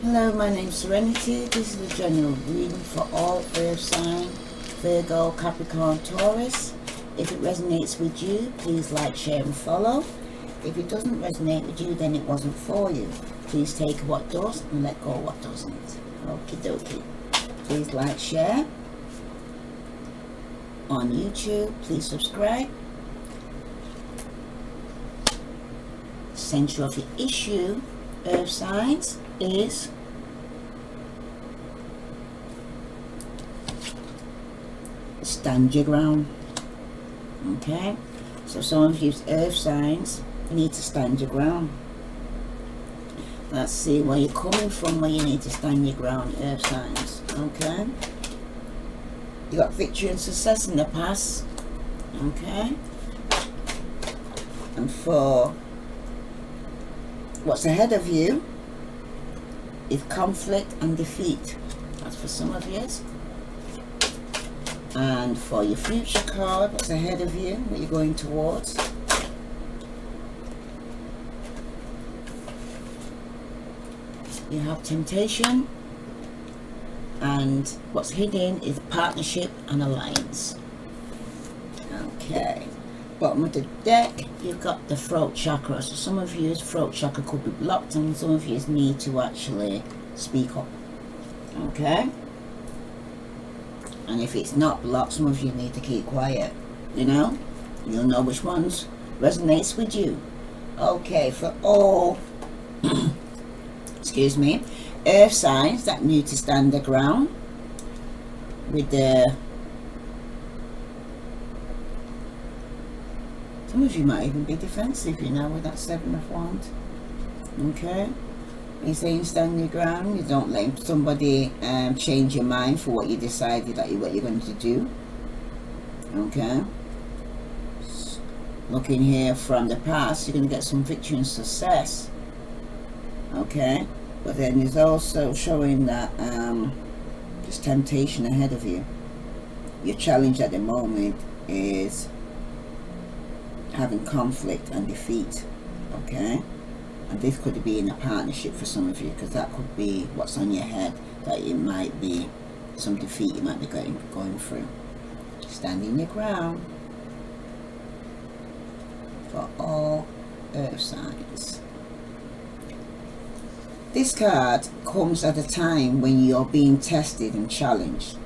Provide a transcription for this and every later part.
Hello, my name's Serenity. This is a general reading for all earth sign, Virgo, Capricorn, Taurus. If it resonates with you, please like, share and follow. If it doesn't resonate with you, then it wasn't for you. Please take what does and let go what doesn't. Okie dokie. Please like, share. On YouTube, please subscribe. Center of the issue, earth signs, is stand your ground. Okay, so some of you earth signs need to stand your ground. Let's see where you're coming from, where you need to stand your ground, earth signs. Okay, you got victory and success in the past. Okay, and for what's ahead of you is conflict and defeat. That's for some of you. And for your future card, what's ahead of you, what you're going towards. You have temptation, and what's hidden is partnership and alliance. Okay, bottom of the deck, you've got the throat chakra. So some of you's throat chakra could be blocked, and some of you need to actually speak up. Okay, and if it's not blocked, some of you need to keep quiet. You'll know which ones resonates with you. Okay, for all excuse me, earth signs that need to stand their ground with the, some of you might even be defensive, with that 7 of Wands. Okay, you're saying stand your ground. You don't let somebody change your mind for what you decided that what you're going to do. Okay, looking here from the past, you're going to get some victory and success. Okay, but then there's also showing that there's temptation ahead of you. Your challenge at the moment is having conflict and defeat. Okay, and this could be in a partnership for some of you, because that could be what's on your head, that it might be some defeat you might be going through. Standing your ground for all earth signs. This card comes at a time when you're being tested and challenged.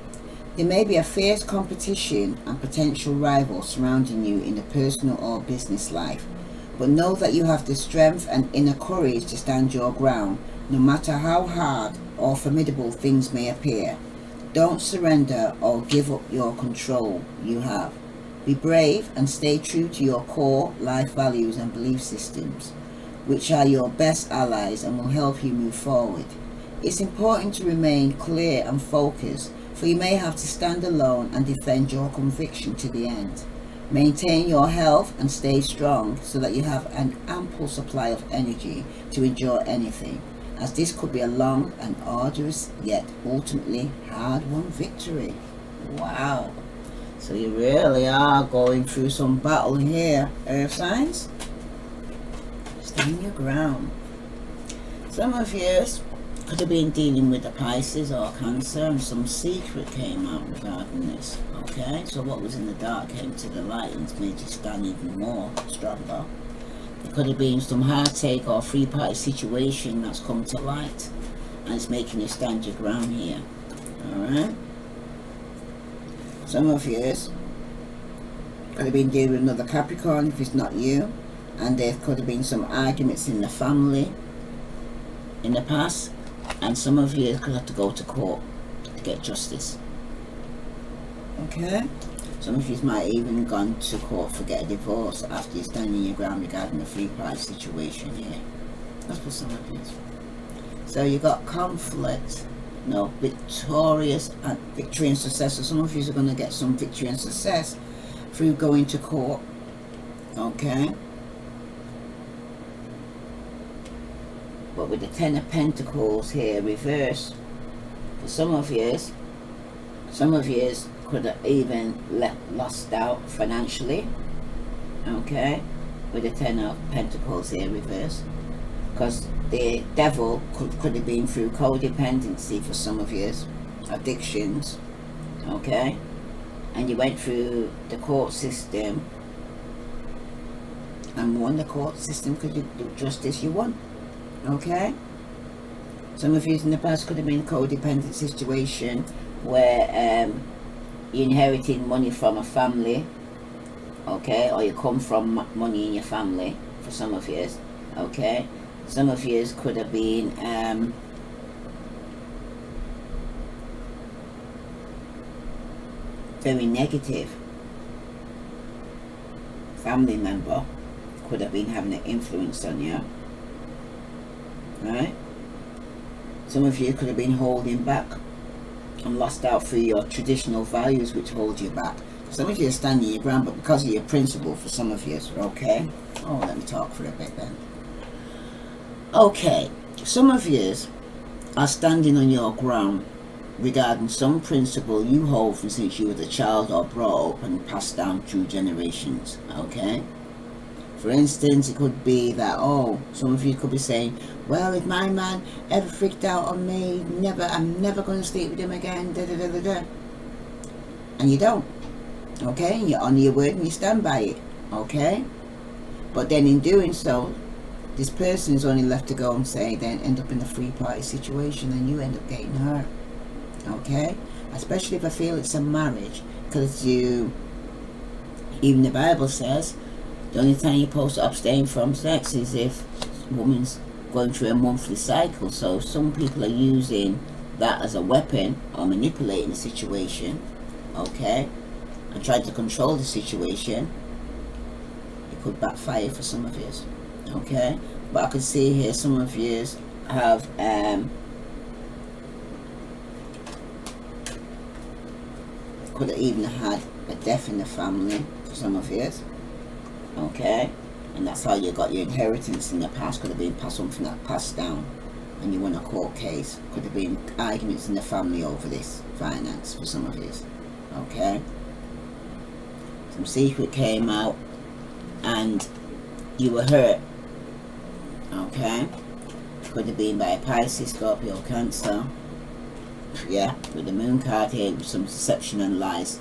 There may be a fierce competition and potential rivals surrounding you in a personal or business life, but know that you have the strength and inner courage to stand your ground, no matter how hard or formidable things may appear. Don't surrender or give up your control you have. Be brave and stay true to your core life values and belief systems, which are your best allies and will help you move forward. It's important to remain clear and focused, for you may have to stand alone and defend your conviction to the end. Maintain your health and stay strong so that you have an ample supply of energy to endure anything, as this could be a long and arduous yet ultimately hard-won victory. Wow, so you really are going through some battle here, earth signs. Stand your ground. Some of you could have been dealing with the Pisces or Cancer, and some secret came out regarding this. Okay, so what was in the dark came to the light and made you stand even more stronger. There could have been some heartache or three-party situation that's come to light, and it's making you stand your ground here. Alright, some of you could have been dealing with another Capricorn if it's not you, and there could have been some arguments in the family in the past, and some of you could have to go to court to get justice. Okay, some of you might even gone to court for get a divorce after you standing your ground regarding the three-party situation here. That's for some of you. So you got conflict, victorious and victory and success. So some of you are going to get some victory and success through going to court. Okay, but with the 10 of Pentacles here reversed, for some of you could have even lost out financially. Okay, with the 10 of Pentacles here reversed, because The devil could have been through codependency for some of you, addictions, okay? And you went through the court system and won the court system because you do justice, you won, okay? Some of you in the past could have been a codependent situation where you inherited money from a family, okay? Or you come from money in your family for some of you, okay? Some of you could have been very negative. Family member could have been having an influence on you, right? Some of you could have been holding back and lost out through your traditional values which hold you back. Some of you are standing your ground, but because of your principle for some of you, okay? Oh, let me talk for a bit then. Okay, some of you are standing on your ground regarding some principle you hold from since you were a child or brought up and passed down through generations, okay? For instance, it could be that, oh, some of you could be saying, well, if my man ever freaked out on me, I'm never going to sleep with him again, da da da da da. And you don't, okay? And you honor your word and you stand by it, okay? But then in doing so, this person is only left to go and say, then end up in a three-party situation and you end up getting hurt, okay? Especially if I feel it's a marriage, because even the Bible says the only time you're supposed to abstain from sex is if a woman's going through a monthly cycle. So some people are using that as a weapon or manipulating the situation, okay, and trying to control the situation. It could backfire for some of you, okay? But I can see here some of you have could have even had a death in the family for some of you, okay? And that's how you got your inheritance in the past. Could have been something that passed down and you won a court case. Could have been arguments in the family over this finance for some of you, okay? Some secret came out and you were hurt, okay? Could have been by a Pisces, Scorpio, Cancer. Yeah, with the moon card here, with some deception and lies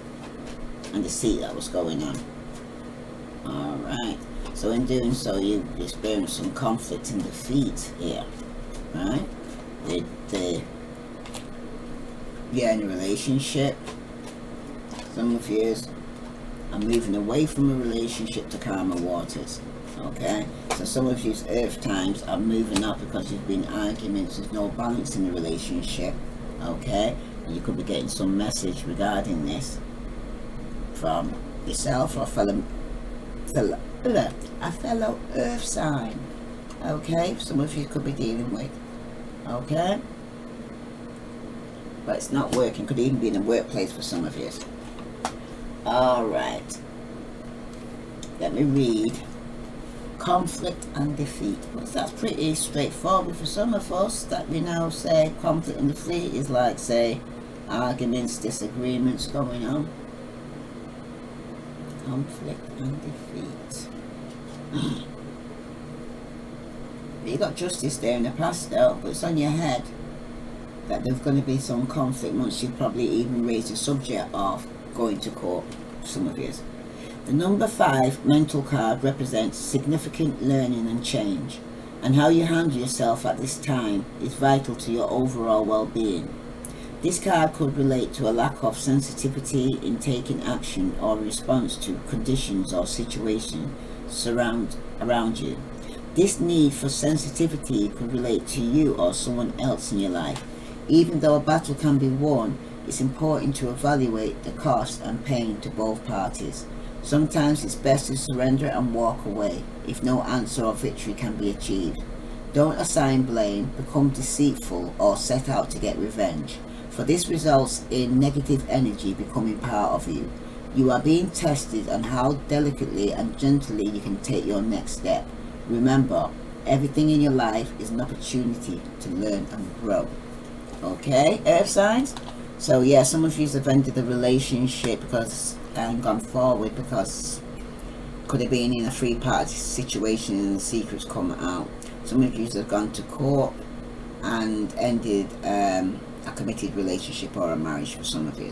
and deceit that was going on. Alright, so in doing so, you experience some conflict and defeat here, right? You're in a relationship. Some of you are moving away from a relationship to calmer waters, okay? So some of you's earth times are moving up because there's been arguments, there's no balance in the relationship, okay? And you could be getting some message regarding this from yourself or a fellow earth sign, okay? Some of you could be dealing with, okay? But it's not working. Could even be in a workplace for some of you. Alright, let me read conflict and defeat. Well, that's pretty straightforward for some of us, that we now say conflict and defeat is like, say, arguments, disagreements going on. Conflict and defeat. You got justice there in the past though, but it's on your head that there's going to be some conflict once you probably even raise the subject of going to court, some of you. The number 5 mental card represents significant learning and change, and how you handle yourself at this time is vital to your overall well-being. This card could relate to a lack of sensitivity in taking action or response to conditions or situations around you. This need for sensitivity could relate to you or someone else in your life. Even though a battle can be won, it's important to evaluate the cost and pain to both parties. Sometimes it's best to surrender and walk away if no answer or victory can be achieved. Don't assign blame, become deceitful, or set out to get revenge, for this results in negative energy becoming part of you. You are being tested on how delicately and gently you can take your next step. Remember, everything in your life is an opportunity to learn and grow. Okay, earth signs? So yeah, some of you have ended the relationship because and gone forward because could have been in a three-party situation and the secrets come out. Some of you have gone to court and ended a committed relationship or a marriage for some of you.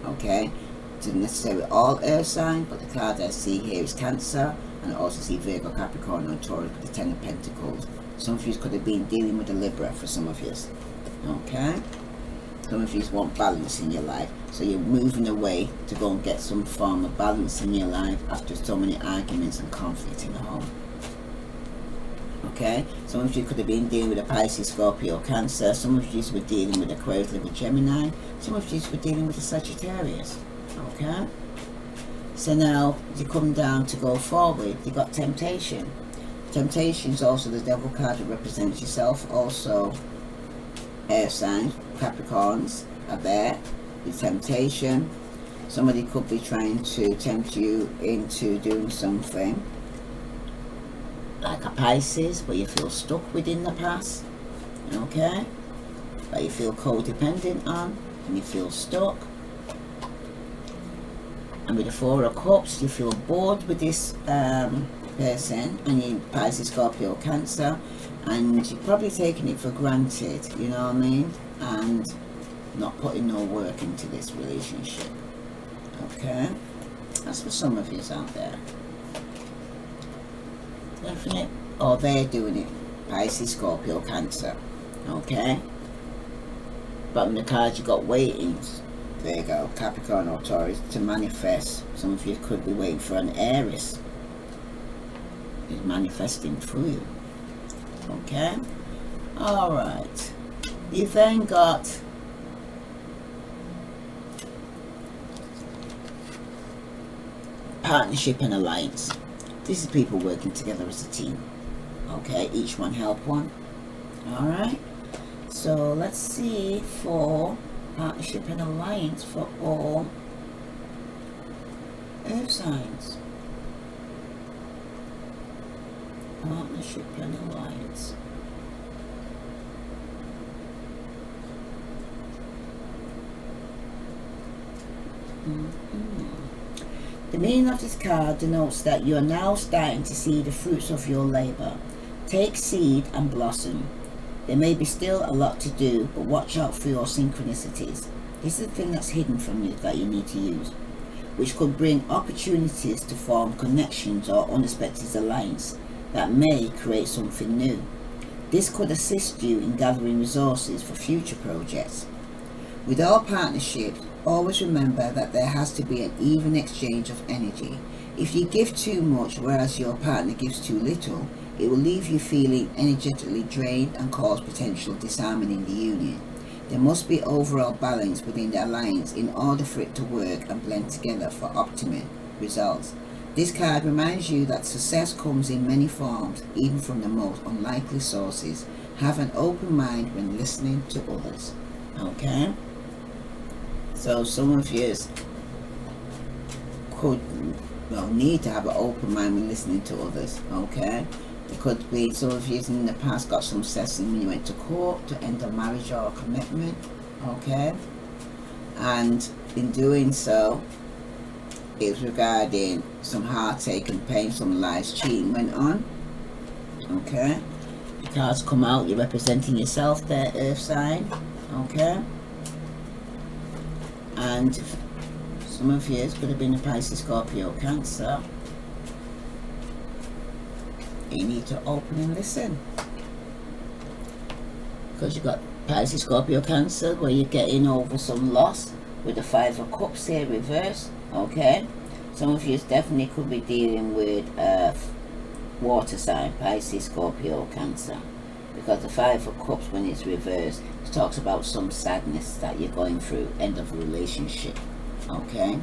Okay, didn't necessarily all earth sign, but the card I see here is Cancer, and I also see Virgo, Capricorn, and Taurus with the Ten of Pentacles. Some of you could have been dealing with a Libra for some of you. Okay, some of you want balance in your life, so you're moving away to go and get some form of balance in your life after so many arguments and conflict in the home. Okay, some of you could have been dealing with a Pisces, Scorpio, Cancer. Some of you were dealing with Aquarius, Libra, Gemini. Some of you were dealing with a Sagittarius. Okay, so now you come down to go forward. You got Temptation. Temptation is also the Devil card that represents yourself. Also, air signs, Capricorns are there with temptation. Somebody could be trying to tempt you into doing something like a Pisces, where you feel stuck within the past, okay, that you feel codependent on, and you feel stuck. And with the Four of Cups, you feel bored with this person, and you Pisces, Scorpio, Cancer, and you're probably taking it for granted, you know what I mean, and not putting no work into this relationship. Okay, that's for some of you out there. Definite, or they're doing it. Pisces, Scorpio, Cancer. Okay, bottom of the cards you got waiting. Virgo, Capricorn, or Taurus to manifest. Some of you could be waiting for an Aries. It's manifesting through you. Okay, all right. You then got partnership and alliance. This is people working together as a team. Okay, each one help one. All right, so let's see for partnership and alliance for all earth signs. Partnership and alliance. The meaning of this card denotes that you are now starting to see the fruits of your labor. Take seed and blossom. There may be still a lot to do, but watch out for your synchronicities. This is the thing that's hidden from you that you need to use, which could bring opportunities to form connections or unexpected alliance that may create something new. This could assist you in gathering resources for future projects. With all partnerships, always remember that there has to be an even exchange of energy. If you give too much whereas your partner gives too little, it will leave you feeling energetically drained and cause potential disharmony in the union. There must be overall balance within the alliance in order for it to work and blend together for optimum results. This card reminds you that success comes in many forms, even from the most unlikely sources. Have an open mind when listening to others. Okay? So some of you could need to have an open mind when listening to others. Okay? It could be some of you in the past got some success when you went to court to end a marriage or a commitment. Okay? And in doing so, it's regarding some heartache and pain, some lies, cheating went on. Okay? The cards come out, you're representing yourself there, earth sign. Okay? And some of you could have been a Pisces, Scorpio, Cancer. You need to open and listen, because you've got Pisces, Scorpio, Cancer, where you're getting over some loss with the Five of Cups here reverse. Okay, some of you definitely could be dealing with water sign, Pisces, Scorpio, Cancer, because the Five of Cups, when it's reversed, it talks about some sadness that you're going through, end of a relationship. Okay,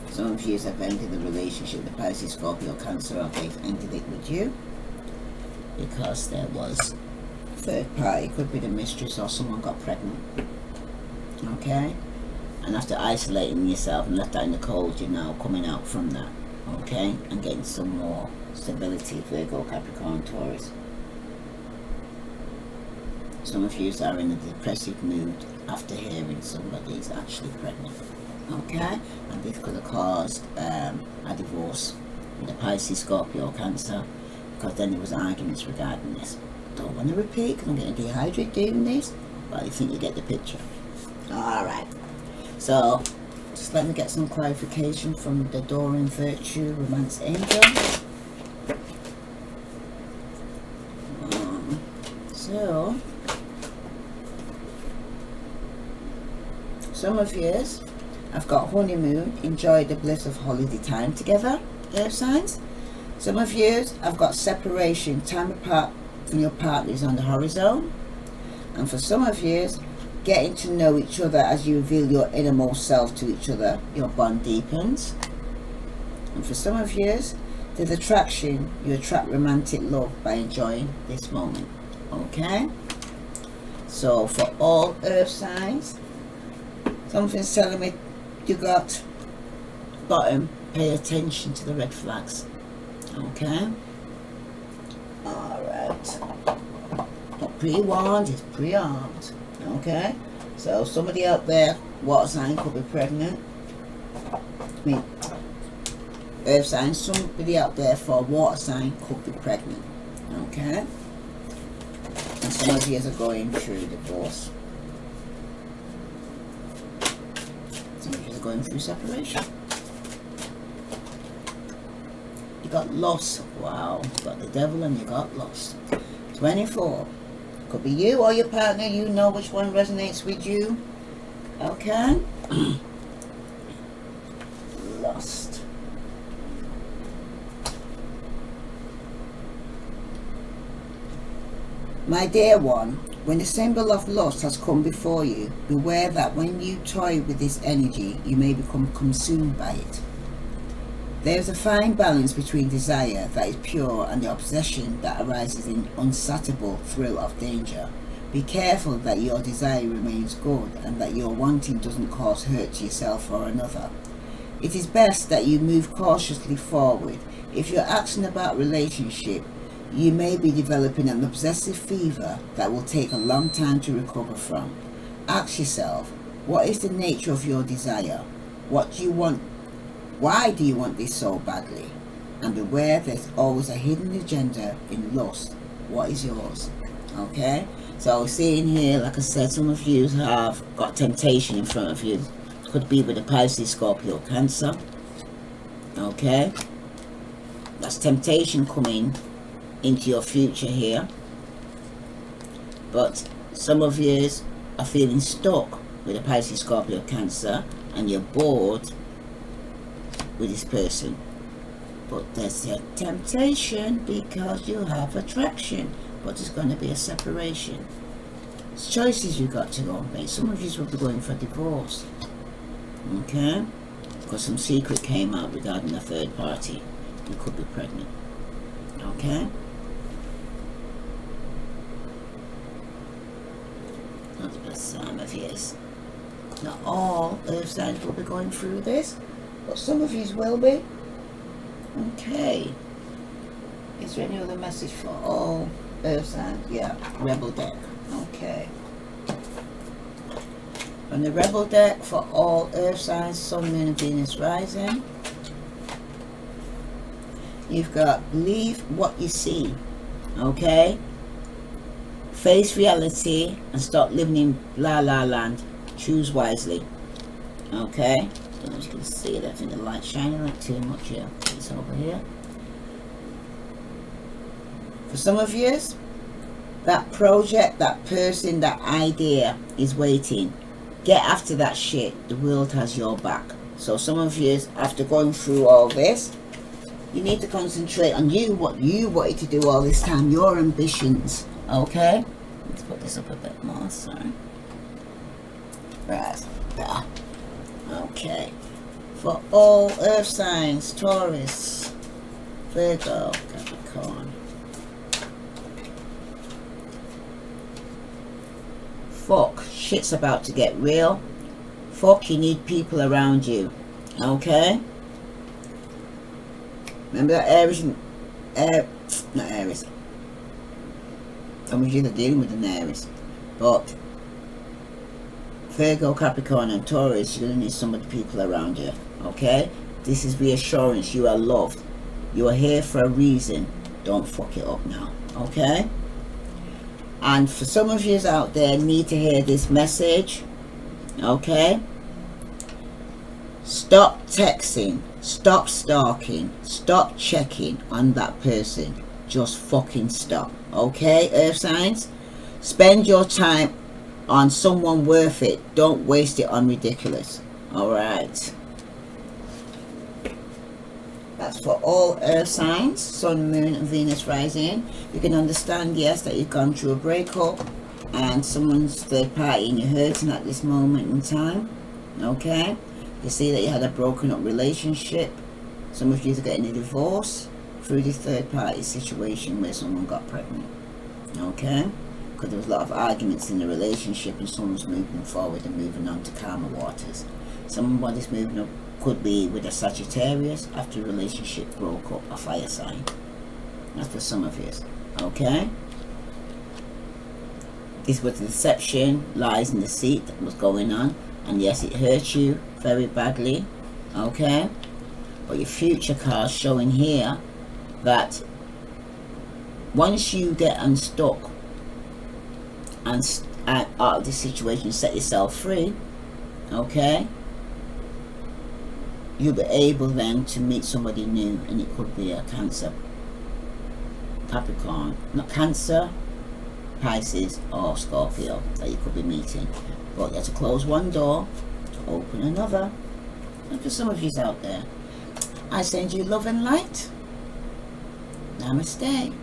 some of you have ended the relationship with the Pisces, Scorpio, Cancer, or they've ended it with you because there was third party. It could be the mistress or someone got pregnant. Okay, and after isolating yourself and left out in the cold, you're now coming out from that. Okay, and getting some more stability. Virgo, Capricorn, Taurus. Some of you are in a depressive mood after hearing somebody is actually pregnant. Okay, and this could have caused a divorce with the Pisces, Scorpio, Cancer, because then there was arguments regarding this. Don't want to repeat because I'm getting dehydrated doing this, but I think you get the picture. Alright, so just let me get some clarification from the Adoring Virtue Romance Angel. So, some of yous have got honeymoon, enjoy the bliss of holiday time together, earth signs. Some of yous have got separation, time apart from your partners on the horizon. And for some of yous, getting to know each other as you reveal your innermost self to each other, your bond deepens. And for some of yous, there's attraction, you attract romantic love by enjoying this moment. Okay? So for all earth signs, something's telling me you got bottom, pay attention to the red flags. Okay? Alright. Not pre-warned, it's pre-armed. Okay? So somebody out there, water sign, could be pregnant. I mean, earth sign, somebody out there for a water sign could be pregnant. Okay? And some of you are going through divorce. Some of you are going through separation. You got lost. Wow. You got the devil and you got lost. 24. Could be you or your partner. You know which one resonates with you. Okay? Lost. My dear one, when the symbol of lust has come before you, beware that when you toy with this energy, you may become consumed by it. There is a fine balance between desire that is pure and the obsession that arises in unsatiable thrill of danger. Be careful that your desire remains good and that your wanting doesn't cause hurt to yourself or another. It is best that you move cautiously forward. If you're asking about relationship, you may be developing an obsessive fever that will take a long time to recover from. Ask yourself, what is the nature of your desire? What do you want? Why do you want this so badly? And beware, there's always a hidden agenda in lust. What is yours? Okay? So seeing here, like I said, some of you have got temptation in front of you. Could be with a Pisces, Scorpio, Cancer. Okay? That's temptation coming into your future here. But some of you are feeling stuck with a Pisces, Scorpio, Cancer, and you're bored with this person. But there's a temptation because you have attraction, but there's going to be a separation. It's choices you've got to go and make. Some of you will be going for a divorce. Okay? Because some secret came out regarding a third party. You could be pregnant. Okay? Not the best time of years. Not all earth signs will be going through this, but some of you will be. Okay. Is there any other message for all earth signs? Yeah, Rebel deck. Okay. On the Rebel deck for all earth signs, Sun, Moon and Venus rising. You've got believe what you see. Okay? Face reality and stop living in la la land. Choose wisely. Okay? I don't know if you can see it. I think the light's shining like too much here. It's over here. For some of you, that project, that person, that idea is waiting. Get after that shit. The world has your back. So some of you, after going through all this, you need to concentrate on you, what you wanted to do all this time, your ambitions. Okay? Let's put this up a bit more, sorry. Right. Yeah. Okay. For all earth signs, Taurus, Virgo, Capricorn. Fuck, shit's about to get real. Fuck, you need people around you. Okay? Remember that Aries, not Aries. Some of you are dealing with an Aries. But Virgo, Capricorn and Taurus, you're going to need some of the people around you. Okay? This is reassurance. You are loved. You are here for a reason. Don't fuck it up now. Okay? And for some of you out there, need to hear this message. Okay? Stop texting, stop stalking, stop checking on that person. Just fucking stop. Okay, earth signs? Spend your time on someone worth it. Don't waste it on ridiculous. Alright. That's for all earth signs, sun, moon and Venus rising. You can understand, yes, that you've gone through a breakup and someone's third party and you're hurting at this moment in time. Okay? You see that you had a broken up relationship. Some of you are getting a divorce through this third party situation where someone got pregnant. Okay? Because there was a lot of arguments in the relationship and someone's moving forward and moving on to calmer waters. Somebody's moving up, could be with a Sagittarius after the relationship broke up, a fire sign. That's for some of you. Okay? This was the deception, lies and deceit that was going on. And yes, it hurt you very badly. Okay? But your future card's showing here that once you get unstuck and out of this situation, set yourself free. Okay? You'll be able then to meet somebody new, and it could be a Cancer, Capricorn, not Cancer, Pisces or Scorpio that you could be meeting. But you have to close one door to open another. And for some of you out there, I send you love and light. Namaste.